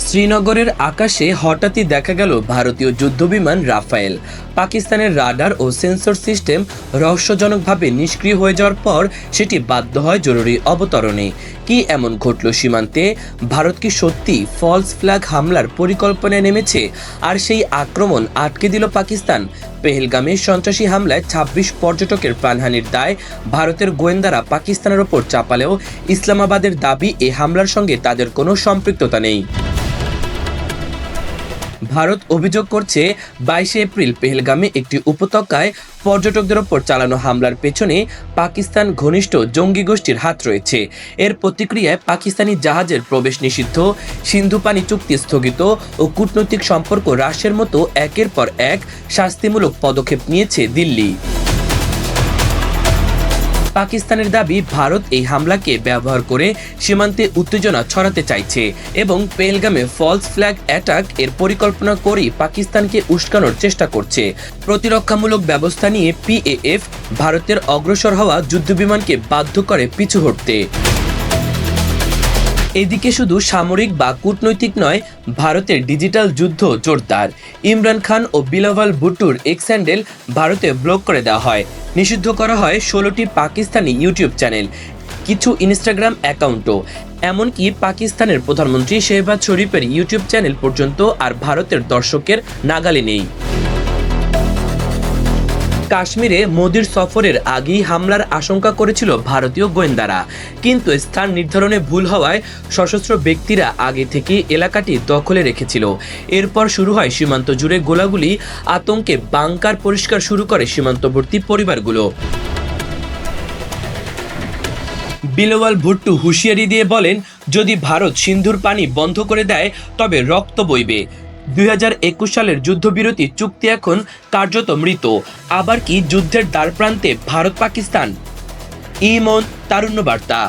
শ্রীনগরের আকাশে হঠাৎই দেখা গেল ভারতীয় যুদ্ধবিমান রাফায়েল। পাকিস্তানের রাডার ও সেন্সর সিস্টেম রহস্যজনকভাবে নিষ্ক্রিয় হয়ে যাওয়ার পর সেটি বাধ্য হয় জরুরি অবতরণে। কি এমন ঘটল সীমান্তে? ভারত কি সত্যি ফলস ফ্ল্যাগ হামলার পরিকল্পনায় নেমেছে? আর সেই আক্রমণ আটকে দিল পাকিস্তান? পেহেলগামে সন্ত্রাসী হামলায় ২৬ পর্যটকের প্রাণহানির দায় ভারতের গোয়েন্দারা পাকিস্তানের ওপর চাপালেও ইসলামাবাদের দাবি এই হামলার সঙ্গে তাদের কোনো সম্পৃক্ততা নেই। ভারত অভিযোগ করছে ২২ এপ্রিল পেহেলগামে একটি উপত্যকায় পর্যটকদের ওপর চালানো হামলার পেছনে পাকিস্তান ঘনিষ্ঠ জঙ্গি গোষ্ঠীর হাত রয়েছে। এর প্রতিক্রিয়ায় পাকিস্তানি জাহাজের প্রবেশ নিষিদ্ধ, সিন্ধু পানি চুক্তি স্থগিত ও কূটনৈতিক সম্পর্ক হ্রাসের মতো একের পর এক শাস্তিমূলক পদক্ষেপ নিয়েছে দিল্লি। পাকিস্তানের দাবি, ভারত এই হামলাকে ব্যবহার করে সীমান্তে উত্তেজনা ছড়াতে চাইছে এবং পেহেলগামে ফলস ফ্ল্যাগ অ্যাটাক এর পরিকল্পনা করেই পাকিস্তানকে উস্কানোর চেষ্টা করছে। প্রতিরক্ষামূলক ব্যবস্থা নিয়ে পিএএফ ভারতের অগ্রসর হওয়া যুদ্ধবিমানকে বাধ্য করে পিছু হটতে। এদিকে শুধু সামরিক বা কূটনৈতিক নয়, ভারতের ডিজিটাল যুদ্ধ জোরদার। ইমরান খান ও বিলাওয়াল ভুট্টোর এক্স হ্যান্ডেল ভারতে ব্লক করে দেওয়া হয়। নিষিদ্ধ করা হয় ১৬টি পাকিস্তানি ইউটিউব চ্যানেল, কিছু ইনস্টাগ্রাম অ্যাকাউন্টও। এমনকি পাকিস্তানের প্রধানমন্ত্রী শেহবাজ শরীফের ইউটিউব চ্যানেল পর্যন্ত আর ভারতের দর্শকের নাগালে নেই। কাশ্মীরে মোদির সফরের আগেই হামলার আশঙ্কা করেছিল ভারতীয় গোয়েন্দারা, কিন্তু স্থান নির্ধারণে ভুল হওয়ায় সশস্ত্র ব্যক্তিরা আগে থেকে এলাকাটি দখলে রেখেছিল। এরপর শুরু হয় সীমান্ত জুড়ে গোলাগুলি, আতঙ্কে বাংকার পরিষ্কার শুরু করে সীমান্তবর্তী পরিবারগুলো। বিলাওয়াল ভুট্টো হুঁশিয়ারি দিয়ে বলেন, যদি ভারত সিন্ধুর পানি বন্ধ করে দেয় তবে রক্ত বইবে। ২০২১ সালের যুদ্ধবিরতি চুক্তি এখন কার্যত মৃত। আবার কি যুদ্ধের দ্বারপ্রান্তে ভারত পাকিস্তান? ইমন তারুণ্য বার্তা।